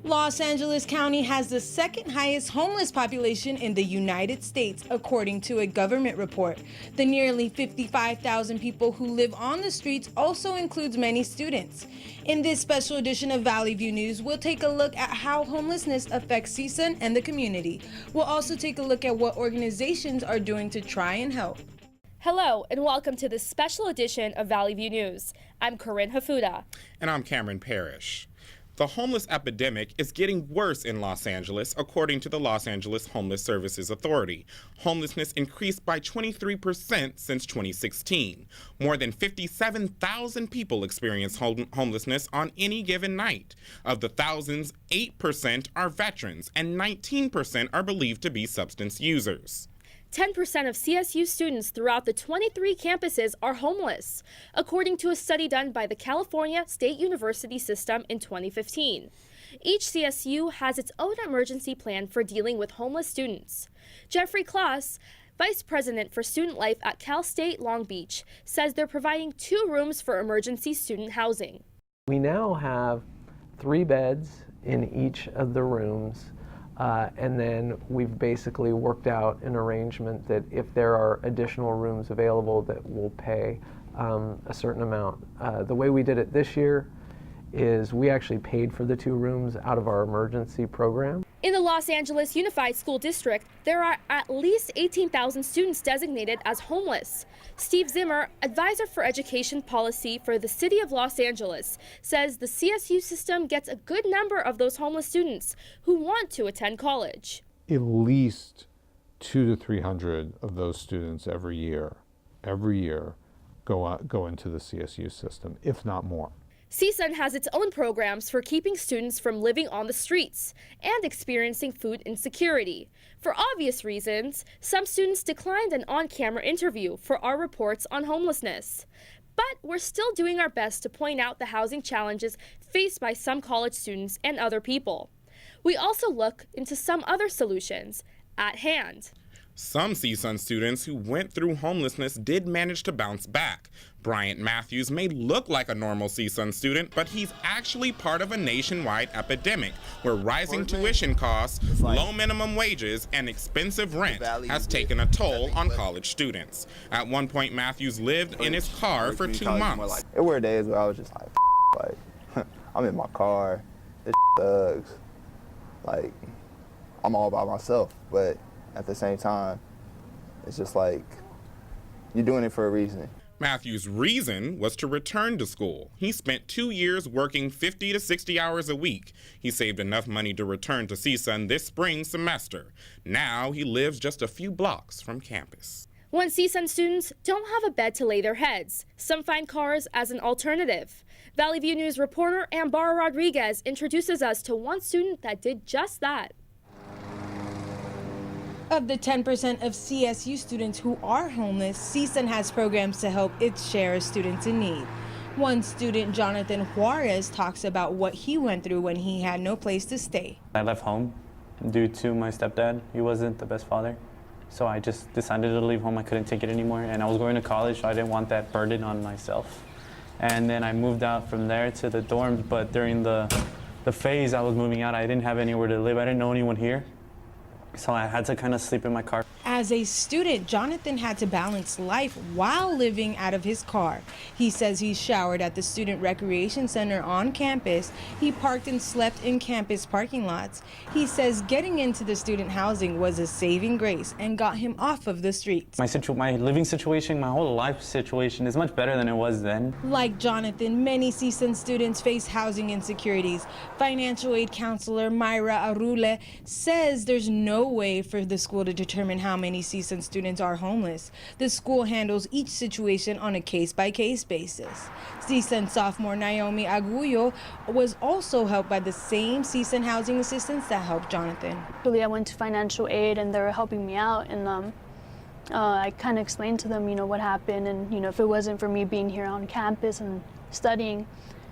Los Angeles County has the second highest homeless population in the United States, according to a government report. The nearly 55,000 people who live on the streets also includes many students. In this special edition of Valley View News, we'll take a look at how homelessness affects CSUN and the community. We'll also take a look at what organizations are doing to try and help. Hello and welcome to this special edition of Valley View News. I'm Corinne Hafuda. And I'm Cameron Parrish. The homeless epidemic is getting worse in Los Angeles, according to the Los Angeles Homeless Services Authority. Homelessness increased by 23% since 2016. More than 57,000 people experience homelessness on any given night. Of the thousands, 8% are veterans and 19% are believed to be substance users. 10% of CSU students throughout the 23 campuses are homeless, according to a study done by the California State University System in 2015. Each CSU has its own emergency plan for dealing with homeless students. Jeffrey Klaus, Vice President for Student Life at Cal State Long Beach, says they're providing 2 rooms for emergency student housing. We now have 3 beds in each of the rooms. And then we've basically worked out an arrangement that if there are additional rooms available, that we'll pay a certain amount. The way we did it this year is we actually paid for the 2 rooms out of our emergency program. In the Los Angeles Unified School District, there are at least 18,000 students designated as homeless. Steve Zimmer, advisor for education policy for the city of Los Angeles, says the CSU system gets a good number of those homeless students who want to attend college. At least 200 to 300 of those students every year go into the CSU system, if not more. CSUN has its own programs for keeping students from living on the streets and experiencing food insecurity. For obvious reasons, some students declined an on-camera interview for our reports on homelessness. But we're still doing our best to point out the housing challenges faced by some college students and other people. We also look into some other solutions at hand. Some CSUN students who went through homelessness did manage to bounce back. Bryant Matthews may look like a normal CSUN student, but he's actually part of a nationwide epidemic where rising tuition costs, low minimum wages, and expensive rent has taken a toll on college students. At one point, Matthews lived in his car for 2 months. There were days where I was just like I'm in my car, this thugs, like, I'm all by myself, but at the same time, it's just like, you're doing it for a reason. Matthew's reason was to return to school. He spent 2 years working 50 to 60 hours a week. He saved enough money to return to CSUN this spring semester. Now he lives just a few blocks from campus. When CSUN students don't have a bed to lay their heads, some find cars as an alternative. Valley View News reporter Ambara Rodriguez introduces us to one student that did just that. Of the 10% of CSU students who are homeless, CSUN has programs to help its share of students in need. One student, Jonathan Juarez, talks about what he went through when he had no place to stay. I left home due to my stepdad. He wasn't the best father. So I just decided to leave home. I couldn't take it anymore. And I was going to college, so I didn't want that burden on myself. And then I moved out from there to the dorms, but during the phase I was moving out, I didn't have anywhere to live. I didn't know anyone here. So I had to kind of sleep in my car. As a student, Jonathan had to balance life while living out of his car. He says he showered at the Student Recreation Center on campus. He parked and slept in campus parking lots. He says getting into the student housing was a saving grace and got him off of the streets. My living situation, my whole life situation is much better than it was then. Like Jonathan, many CSUN students face housing insecurities. Financial aid counselor Myra Arule says there's no way for the school to determine how many CSUN students are homeless. The school handles each situation on a case-by-case basis. CSUN sophomore Naomi Aguyo was also helped by the same CSUN housing assistants that helped Jonathan. I went to financial aid and they were helping me out, and I kind of explained to them, what happened, and if it wasn't for me being here on campus and studying,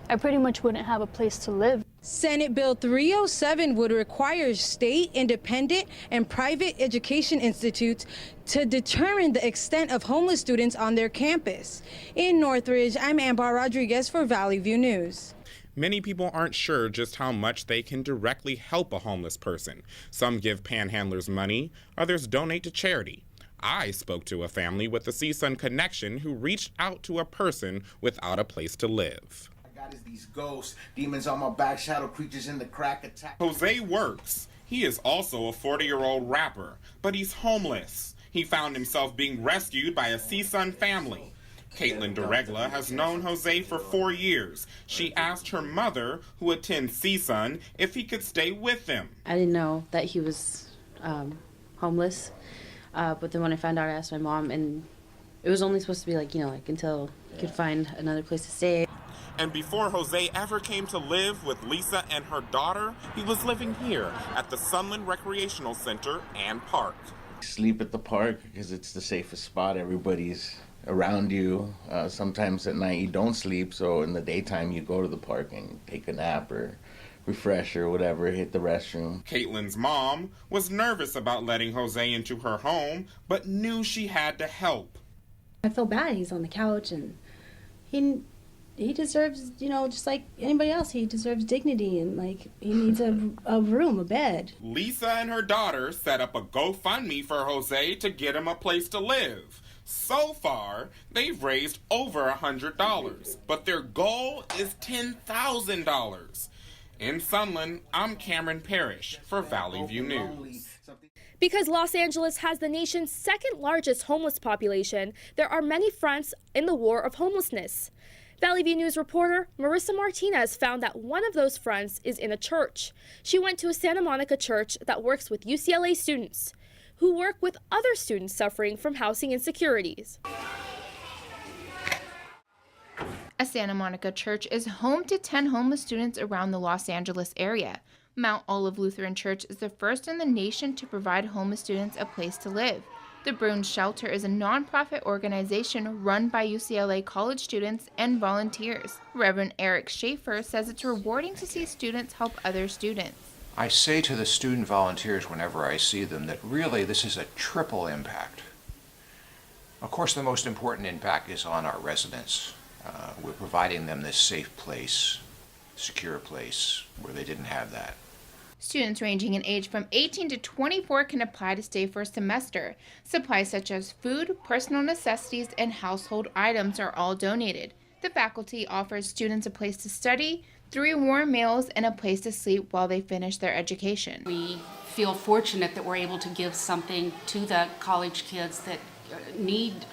I pretty much wouldn't have a place to live. Senate Bill 307 would require state, independent, and private education institutes to determine the extent of homeless students on their campus. In Northridge, I'm Ambar Rodriguez for Valley View News. Many people aren't sure just how much they can directly help a homeless person. Some give panhandlers money, others donate to charity. I spoke to a family with a CSUN connection who reached out to a person without a place to live. God is these ghosts, demons on my back, shadow creatures in the crack attack. Jose works. He is also a 40-year-old rapper, but he's homeless. He found himself being rescued by a CSUN family. Caitlin DeRegla has known Jose for 4 years. She asked her mother, who attends CSUN, if he could stay with them. I didn't know that he was homeless, but then when I found out, I asked my mom, and it was only supposed to be like until he could find another place to stay. And before Jose ever came to live with Lisa and her daughter, he was living here at the Sunland Recreational Center and Park. Sleep at the park because it's the safest spot. Everybody's around you. Sometimes at night you don't sleep, so in the daytime you go to the park and take a nap or refresh or whatever, hit the restroom. Caitlin's mom was nervous about letting Jose into her home, but knew she had to help. I feel bad. He's on the couch, and he deserves, just like anybody else, he deserves dignity, and he needs a room, a bed. Lisa and her daughter set up a GoFundMe for Jose to get him a place to live. So far, they've raised over $100, but their goal is $10,000. In Sunland, I'm Cameron Parrish for Valley View News. Because Los Angeles has the nation's second largest homeless population, there are many fronts in the war of homelessness. Valley View News reporter Marissa Martinez found that one of those fronts is in a church. She went to a Santa Monica church that works with UCLA students who work with other students suffering from housing insecurities. A Santa Monica church is home to 10 homeless students around the Los Angeles area. Mount Olive Lutheran Church is the first in the nation to provide homeless students a place to live. The Bruins Shelter is a nonprofit organization run by UCLA college students and volunteers. Reverend Eric Schaefer says it's rewarding to see students help other students. I say to the student volunteers whenever I see them that really this is a triple impact. Of course, the most important impact is on our residents. We're providing them this safe place, secure place where they didn't have that. Students ranging in age from 18 to 24 can apply to stay for a semester. Supplies such as food, personal necessities, and household items are all donated. The faculty offers students a place to study, 3 warm meals, and a place to sleep while they finish their education. We feel fortunate that we're able to give something to the college kids that need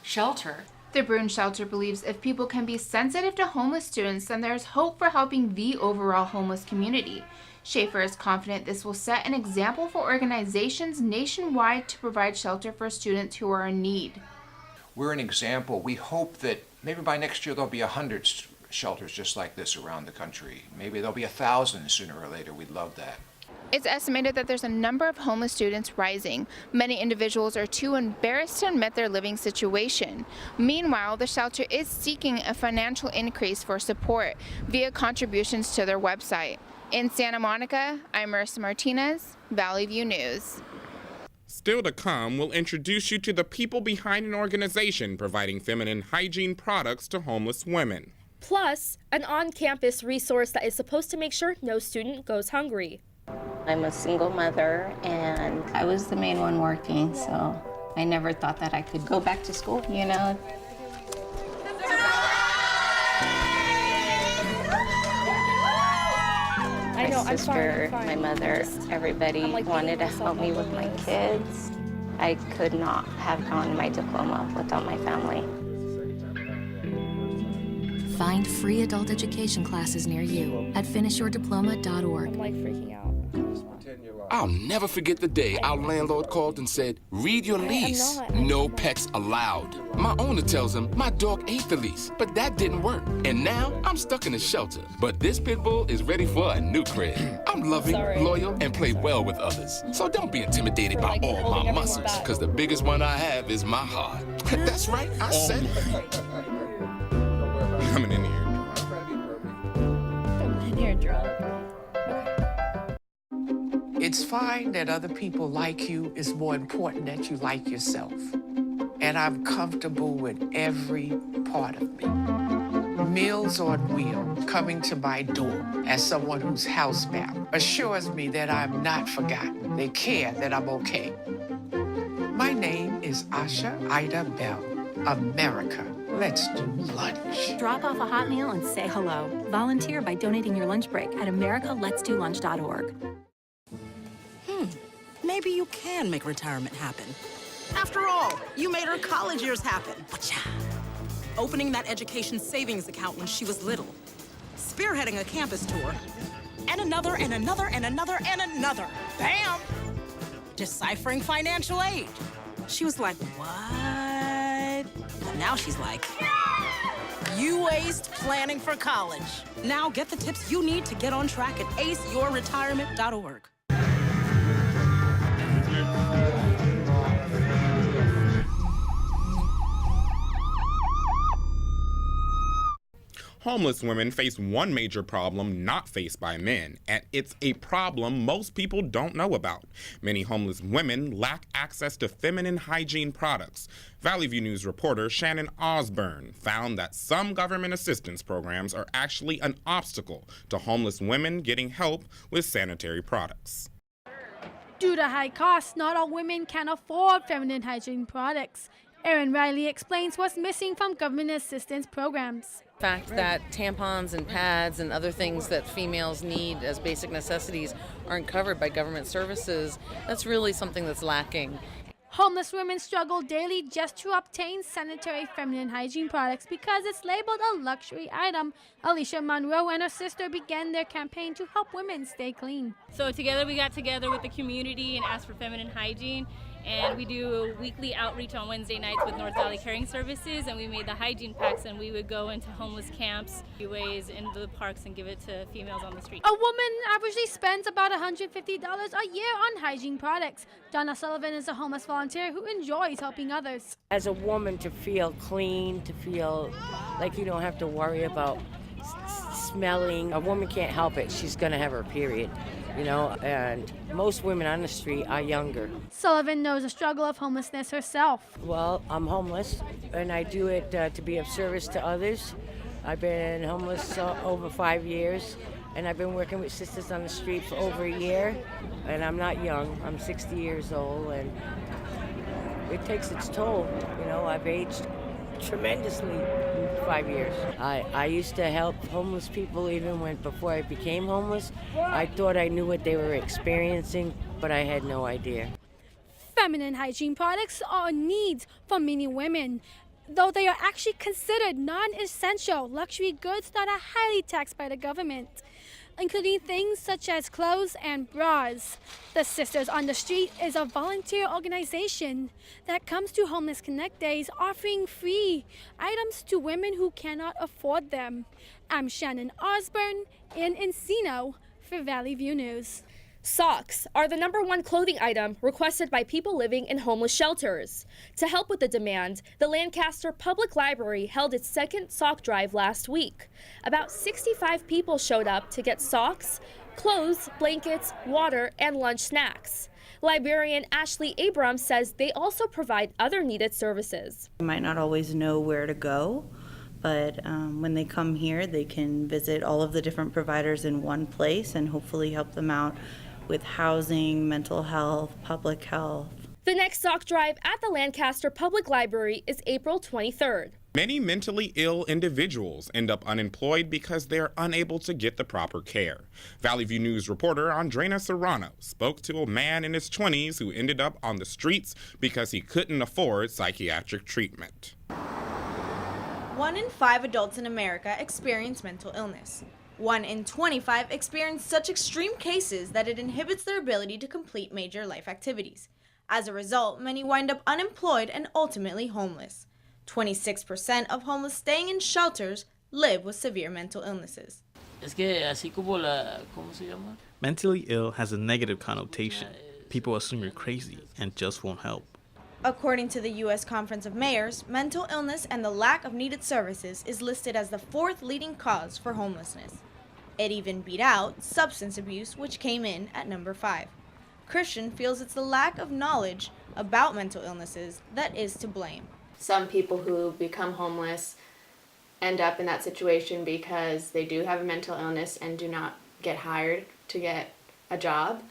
shelter. The Bruins Shelter believes if people can be sensitive to homeless students, then there's hope for helping the overall homeless community. Schaefer is confident this will set an example for organizations nationwide to provide shelter for students who are in need. We're an example. We hope that maybe by next year there'll be 100 shelters just like this around the country. Maybe there'll be 1,000 sooner or later. We'd love that. It's estimated that there's a number of homeless students rising. Many individuals are too embarrassed to admit their living situation. Meanwhile, the shelter is seeking a financial increase for support via contributions to their website. In Santa Monica, I'm Marissa Martinez, Valley View News. Still to come, we'll introduce you to the people behind an organization providing feminine hygiene products to homeless women. Plus, an on-campus resource that is supposed to make sure no student goes hungry. I'm a single mother, and I was the main one working, so I never thought that I could go back to school, My sister, my mother, everybody wanted to help me with my kids. I could not have gotten my diploma without my family. Find free adult education classes near you at finishyourdiploma.org. I'm freaking out. I'll never forget the day our landlord called and said, read your lease. No pets allowed. My owner tells him my dog ate the lease, but that didn't work. And now I'm stuck in a shelter. But this pit bull is ready for a new crib. I'm loving, loyal, and play well with others. So don't be intimidated by all my muscles, because the biggest one I have is my heart. That's right, I said it. I'm an in-ear drum. It's fine that other people like you. It's more important that you like yourself. And I'm comfortable with every part of me. Meals on Wheels coming to my door as someone who's housebound assures me that I'm not forgotten. They care that I'm okay. My name is Asha Ida Bell. America, let's do lunch. Drop off a hot meal and say hello. Volunteer by donating your lunch break at americaletsdolunch.org. Maybe you can make retirement happen. After all, you made her college years happen. Opening that education savings account when she was little. Spearheading a campus tour. And another, and another, and another, and another. Bam! Deciphering financial aid. She was like, what? But now she's like, you waste planning for college. Now get the tips you need to get on track at aceyourretirement.org. Homeless women face one major problem not faced by men, and it's a problem most people don't know about. Many homeless women lack access to feminine hygiene products. Valley View News reporter Shannon Osborne found that some government assistance programs are actually an obstacle to homeless women getting help with sanitary products. Due to high costs, not all women can afford feminine hygiene products. Erin Riley explains what's missing from government assistance programs. The fact that tampons and pads and other things that females need as basic necessities aren't covered by government services, that's really something that's lacking. Homeless women struggle daily just to obtain sanitary feminine hygiene products because it's labeled a luxury item. Alicia Monroe and her sister began their campaign to help women stay clean. So together we got together with the community and asked for feminine hygiene. And we do weekly outreach on Wednesday nights with North Valley Caring Services, and we made the hygiene packs, and we would go into homeless camps, ways into the parks, and give it to females on the street. A woman averagely spends about $150 a year on hygiene products. Donna Sullivan is a homeless volunteer who enjoys helping others. As a woman, to feel clean, to feel like you don't have to worry about smelling. A woman can't help it. She's going to have her period. You know, and most women on the street are younger. Sullivan knows the struggle of homelessness herself. Well, I'm homeless, and I do it to be of service to others. I've been homeless over 5 years, and I've been working with sisters on the street for over a year, and I'm not young. I'm 60 years old, and it takes its toll. You know, I've aged tremendously in 5 years. I used to help homeless people even before I became homeless. I thought I knew what they were experiencing, but I had no idea. Feminine hygiene products are needs for many women. Though they are actually considered non-essential luxury goods that are highly taxed by the government, including things such as clothes and bras. The Sisters on the Street is a volunteer organization that comes to Homeless Connect Days offering free items to women who cannot afford them. I'm Shannon Osborne in Encino for Valley View News. Socks are the #1 clothing item requested by people living in homeless shelters. To help with the demand, the Lancaster Public Library held its second sock drive last week. About 65 people showed up to get socks, clothes, blankets, water, and lunch snacks. Librarian Ashley Abrams says they also provide other needed services. You might not always know where to go, but when they come here, they can visit all of the different providers in one place and hopefully help them out with housing, mental health, public health. The next sock drive at the Lancaster Public Library is April 23rd. Many mentally ill individuals end up unemployed because they're unable to get the proper care. Valley View News reporter Andrena Serrano spoke to a man in his 20s who ended up on the streets because he couldn't afford psychiatric treatment. 1 in 5 adults in America experience mental illness. 1 in 25 experience such extreme cases that it inhibits their ability to complete major life activities. As a result, many wind up unemployed and ultimately homeless. 26% of homeless staying in shelters live with severe mental illnesses. Mentally ill has a negative connotation. People assume you're crazy and just won't help. According to the U.S. Conference of Mayors, mental illness and the lack of needed services is listed as the 4th leading cause for homelessness. It even beat out substance abuse, which came in at number 5. Christian feels it's the lack of knowledge about mental illnesses that is to blame. Some people who become homeless end up in that situation because they do have a mental illness and do not get hired to get a job.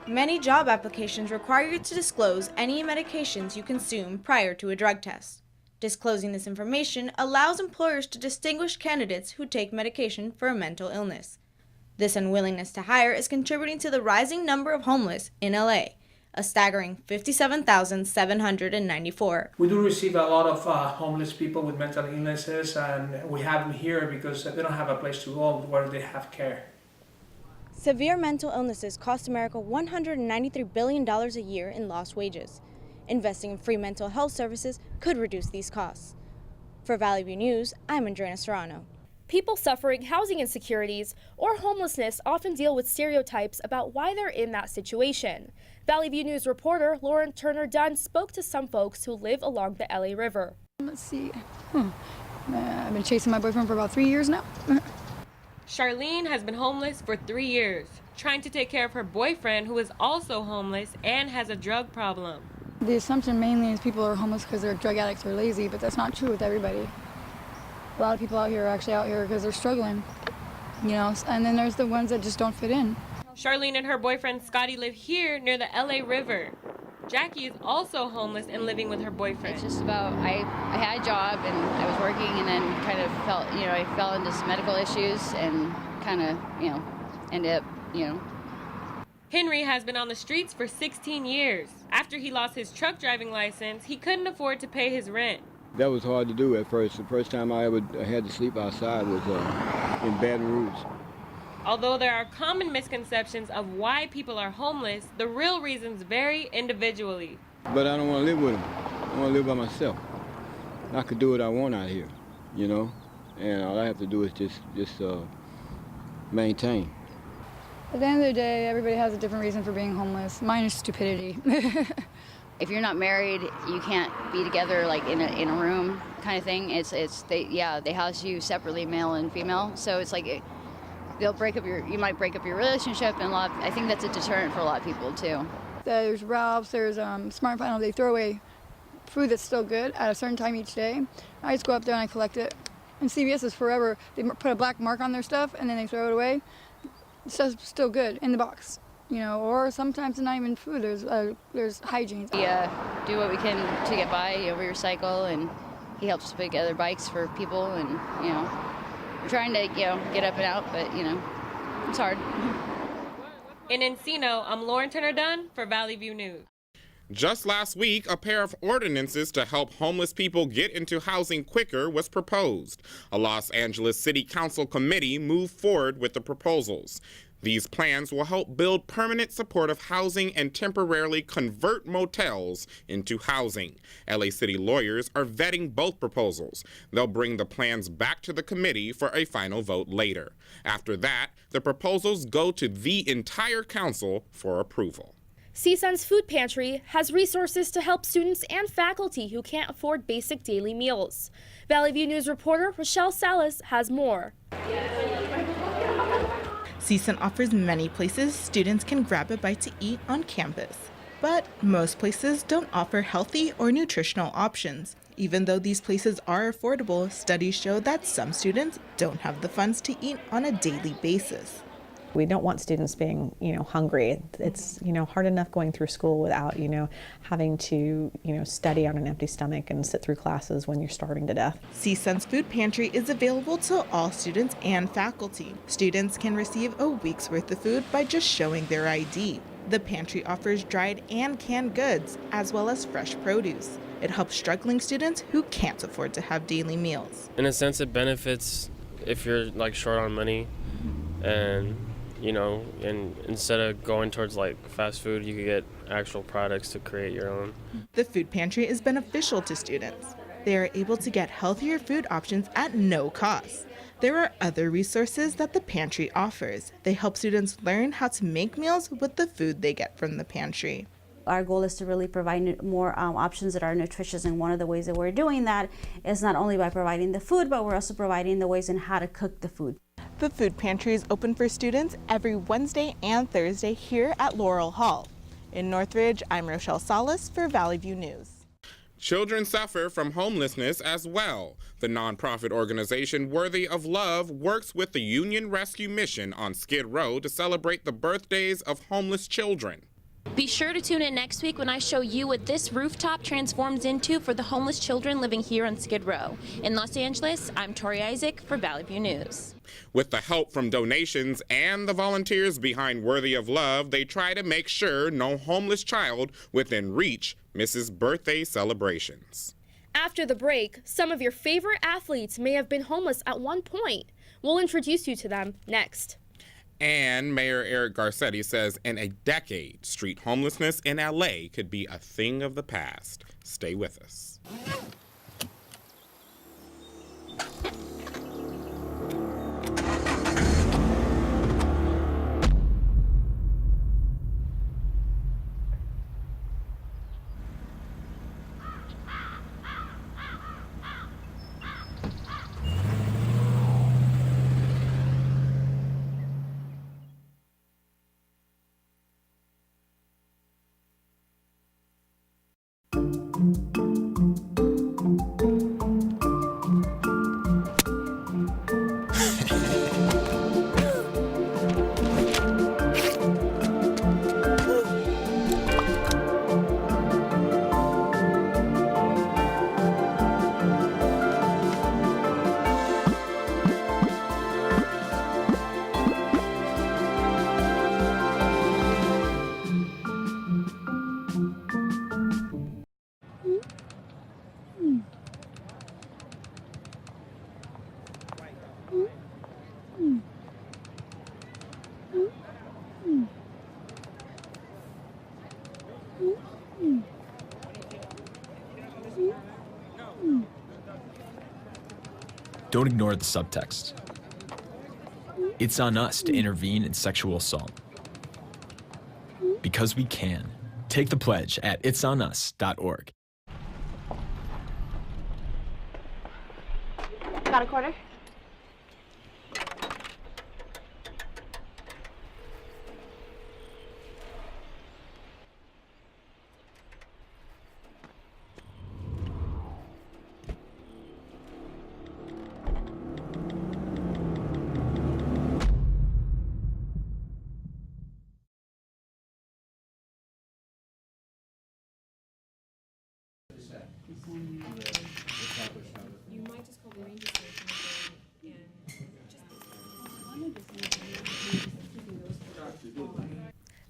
Many job applications require you to disclose any medications you consume prior to a drug test. Disclosing this information allows employers to distinguish candidates who take medication for a mental illness. This unwillingness to hire is contributing to the rising number of homeless in LA, a staggering 57,794. We do receive a lot of homeless people with mental illnesses, and we have them here because they don't have a place to go where they have care. Severe mental illnesses cost America $193 billion a year in lost wages. Investing in free mental health services could reduce these costs. For Valley View News, I'm Andrea Serrano. People suffering housing insecurities or homelessness often deal with stereotypes about why they're in that situation. Valley View News reporter Lauren Turner Dunn spoke to some folks who live along the LA River. Let's see. I've been chasing my boyfriend for about 3 years now. Charlene has been homeless for 3 years, trying to take care of her boyfriend who is also homeless and has a drug problem. The assumption mainly is people are homeless because they're drug addicts or lazy, but that's not true with everybody. A lot of people out here are actually out here because they're struggling, you know, and then there's the ones that just don't fit in. Charlene and her boyfriend Scotty live here near the LA River. Jackie is also homeless and living with her boyfriend. It's just about, I had a job and I was working and then kind of felt, I fell into some medical issues and kind of, ended up, Henry has been on the streets for 16 years. After he lost his truck driving license, he couldn't afford to pay his rent. That was hard to do at first. The first time I ever had to sleep outside was in Baton Rouge. Although there are common misconceptions of why people are homeless, the real reasons vary individually. But I don't want to live with them. I want to live by myself. I could do what I want out here, and all I have to do is just maintain. At the end of the day, everybody has a different reason for being homeless. Mine is stupidity. If you're not married, you can't be together like in a room kind of thing. They house you separately, male and female. So it's like you might break up your relationship, and I think that's a deterrent for a lot of people too. There's Ralph's, there's Smart & Final. They throw away food that's still good at a certain time each day. I just go up there and I collect it. And CVS is forever. They put a black mark on their stuff and then they throw it away. Stuff's still good in the box. Or sometimes it's not even food. There's hygiene. We do what we can to get by. We recycle, and he helps put together bikes for people, and we're trying to get up and out, but it's hard. In Encino, I'm Lauren Turner Dunn for Valley View News. Just last week, a pair of ordinances to help homeless people get into housing quicker was proposed. A Los Angeles City Council committee moved forward with the proposals. These plans will help build permanent supportive housing and temporarily convert motels into housing. LA City lawyers are vetting both proposals. They'll bring the plans back to the committee for a final vote later. After that, the proposals go to the entire council for approval. CSUN's food pantry has resources to help students and faculty who can't afford basic daily meals. Valley View News reporter Rochelle Salas has more. CSUN offers many places students can grab a bite to eat on campus. But most places don't offer healthy or nutritional options. Even though these places are affordable, studies show that some students don't have the funds to eat on a daily basis. We don't want students being, hungry. It's, hard enough going through school without, having to, study on an empty stomach and sit through classes when you're starving to death. CSUN's food pantry is available to all students and faculty. Students can receive a week's worth of food by just showing their ID. The pantry offers dried and canned goods, as well as fresh produce. It helps struggling students who can't afford to have daily meals. In a sense, it benefits if you're short on money, and and instead of going towards fast food, you could get actual products to create your own. The food pantry is beneficial to students. They are able to get healthier food options at no cost. There are other resources that the pantry offers. They help students learn how to make meals with the food they get from the pantry. Our goal is to really provide more options that are nutritious, and one of the ways that we're doing that is not only by providing the food, but we're also providing the ways in how to cook the food. The food pantry is open for students every Wednesday and Thursday here at Laurel Hall. In Northridge, I'm Rochelle Salas for Valley View News. Children suffer from homelessness as well. The nonprofit organization Worthy of Love works with the Union Rescue Mission on Skid Row to celebrate the birthdays of homeless children. Be sure to tune in next week when I show you what this rooftop transforms into for the homeless children living here on Skid Row. In Los Angeles, I'm Tori Isaac for Valley View News. With the help from donations and the volunteers behind Worthy of Love, they try to make sure no homeless child within reach misses birthday celebrations. After the break, some of your favorite athletes may have been homeless at one point. We'll introduce you to them next. And Mayor Eric Garcetti says in a decade, street homelessness in LA could be a thing of the past. Stay with us. Don't ignore the subtext. It's on us to intervene in sexual assault. Because we can. Take the pledge at itsonus.org. Got a quarter?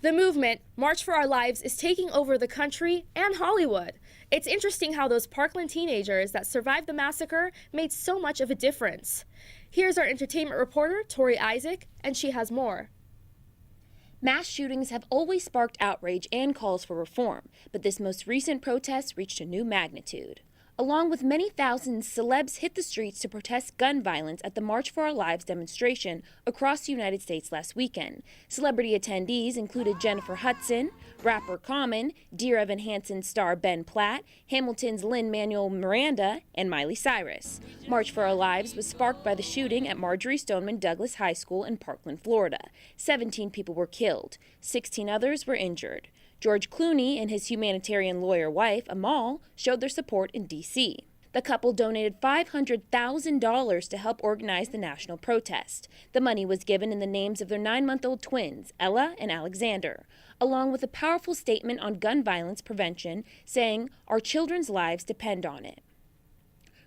The movement, March for Our Lives, is taking over the country and Hollywood. It's interesting how those Parkland teenagers that survived the massacre made so much of a difference. Here's our entertainment reporter, Tori Isaac, and she has more. Mass shootings have always sparked outrage and calls for reform, but this most recent protest reached a new magnitude. Along with many thousands, celebs hit the streets to protest gun violence at the March for Our Lives demonstration across the United States last weekend. Celebrity attendees included Jennifer Hudson, rapper Common, Dear Evan Hansen star Ben Platt, Hamilton's Lin-Manuel Miranda, and Miley Cyrus. March for Our Lives was sparked by the shooting at Marjorie Stoneman Douglas High School in Parkland, Florida. 17 people were killed. 16 others were injured. George Clooney and his humanitarian lawyer wife, Amal, showed their support in D.C. The couple donated $500,000 to help organize the national protest. The money was given in the names of their 9-month-old twins, Ella and Alexander, along with a powerful statement on gun violence prevention, saying, "Our children's lives depend on it."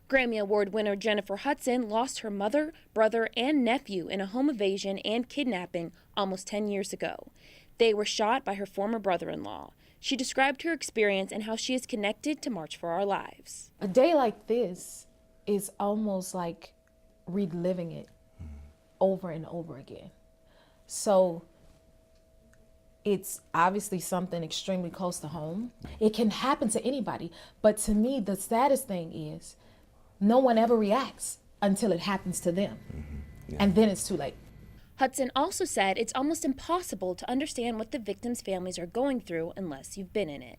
Grammy Award winner Jennifer Hudson lost her mother, brother, and nephew in a home invasion and kidnapping almost 10 years ago. They were shot by her former brother-in-law. She described her experience and how she is connected to March for Our Lives. A day like this is almost like reliving it over and over again. So it's obviously something extremely close to home. It can happen to anybody, but to me, the saddest thing is no one ever reacts until it happens to them. And then it's too late. Hudson also said it's almost impossible to understand what the victims' families are going through unless you've been in it.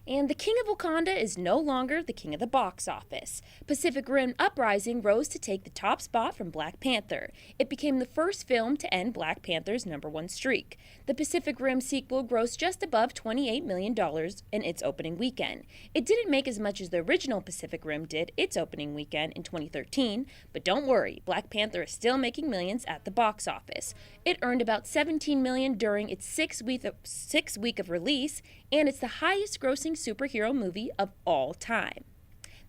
And the King of Wakanda is no longer the king of the box office. Pacific Rim Uprising rose to take the top spot from Black Panther. It became the first film to end Black Panther's #1 streak. The Pacific Rim sequel grossed just above $28 million in its opening weekend. It didn't make as much as the original Pacific Rim did its opening weekend in 2013, but don't worry, Black Panther is still making millions at the box office. It earned about $17 million during its sixth week of release, and it's the highest grossing superhero movie of all time.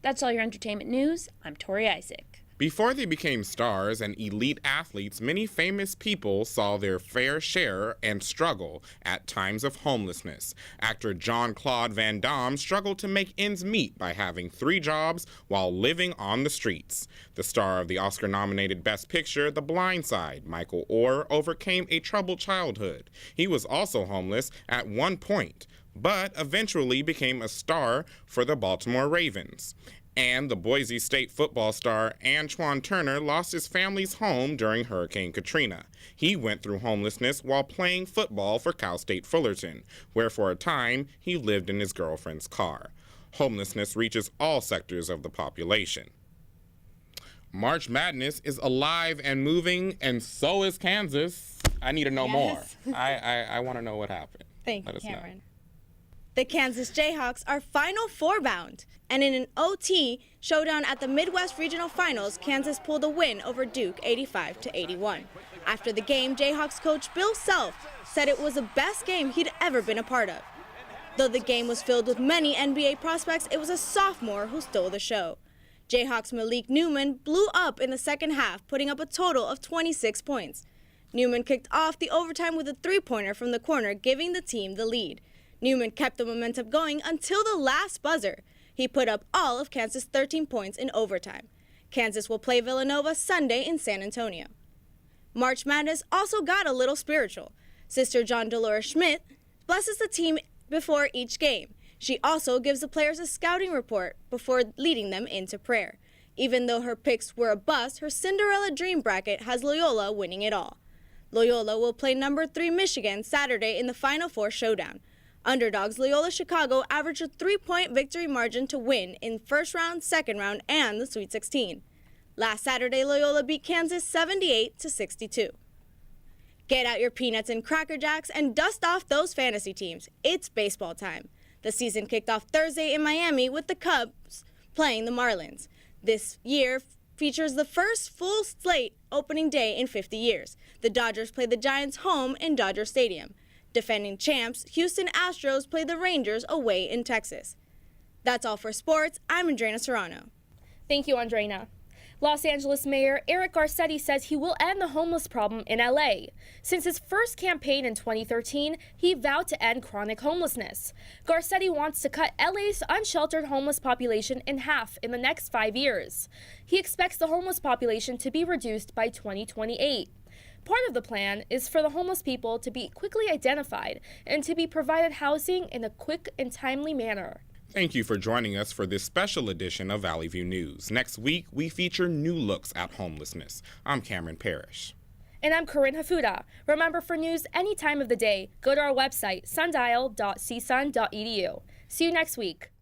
That's all your entertainment news. I'm Tori Isaac. Before they became stars and elite athletes, many famous people saw their fair share and struggle at times of homelessness. Actor Jean-Claude Van Damme struggled to make ends meet by having 3 jobs while living on the streets. The star of the Oscar-nominated Best Picture, The Blind Side, Michael Oher, overcame a troubled childhood. He was also homeless at one point, but eventually became a star for the Baltimore Ravens. And the Boise State football star Antoine Turner lost his family's home during Hurricane Katrina. He went through homelessness while playing football for Cal State Fullerton, where for a time he lived in his girlfriend's car. Homelessness reaches all sectors of the population. March Madness is alive and moving, and so is Kansas. I need to know more. I want to know what happened. Thank you, Cameron. The Kansas Jayhawks are Final Four bound, and in an OT showdown at the Midwest Regional Finals, Kansas pulled a win over Duke 85-81. After the game, Jayhawks coach Bill Self said it was the best game he'd ever been a part of. Though the game was filled with many NBA prospects, it was a sophomore who stole the show. Jayhawks Malik Newman blew up in the second half, putting up a total of 26 points. Newman kicked off the overtime with a three-pointer from the corner, giving the team the lead. Newman kept the momentum going until the last buzzer. He put up all of Kansas' 13 points in overtime. Kansas will play Villanova Sunday in San Antonio. March Madness also got a little spiritual. Sister John Dolores Schmidt blesses the team before each game. She also gives the players a scouting report before leading them into prayer. Even though her picks were a bust, her Cinderella dream bracket has Loyola winning it all. Loyola will play number 3 Michigan Saturday in the Final Four showdown. Underdogs Loyola Chicago averaged a 3-point victory margin to win in first round, second round, and the Sweet 16. Last Saturday, Loyola beat Kansas 78-62. Get out your peanuts and Cracker Jacks and dust off those fantasy teams. It's baseball time. The season kicked off Thursday in Miami with the Cubs playing the Marlins. This year features the first full slate opening day in 50 years. The Dodgers play the Giants home in Dodger Stadium. Defending champs, Houston Astros play the Rangers away in Texas. That's all for sports. I'm Andrena Serrano. Thank you, Andrena. Los Angeles Mayor Eric Garcetti says he will end the homeless problem in LA. Since his first campaign in 2013, he vowed to end chronic homelessness. Garcetti wants to cut LA's unsheltered homeless population in half in the next 5 years. He expects the homeless population to be reduced by 2028. Part of the plan is for the homeless people to be quickly identified and to be provided housing in a quick and timely manner. Thank you for joining us for this special edition of Valley View News. Next week, we feature new looks at homelessness. I'm Cameron Parrish. And I'm Corinne Hafuda. Remember, for news any time of the day, go to our website, sundial.csun.edu. See you next week.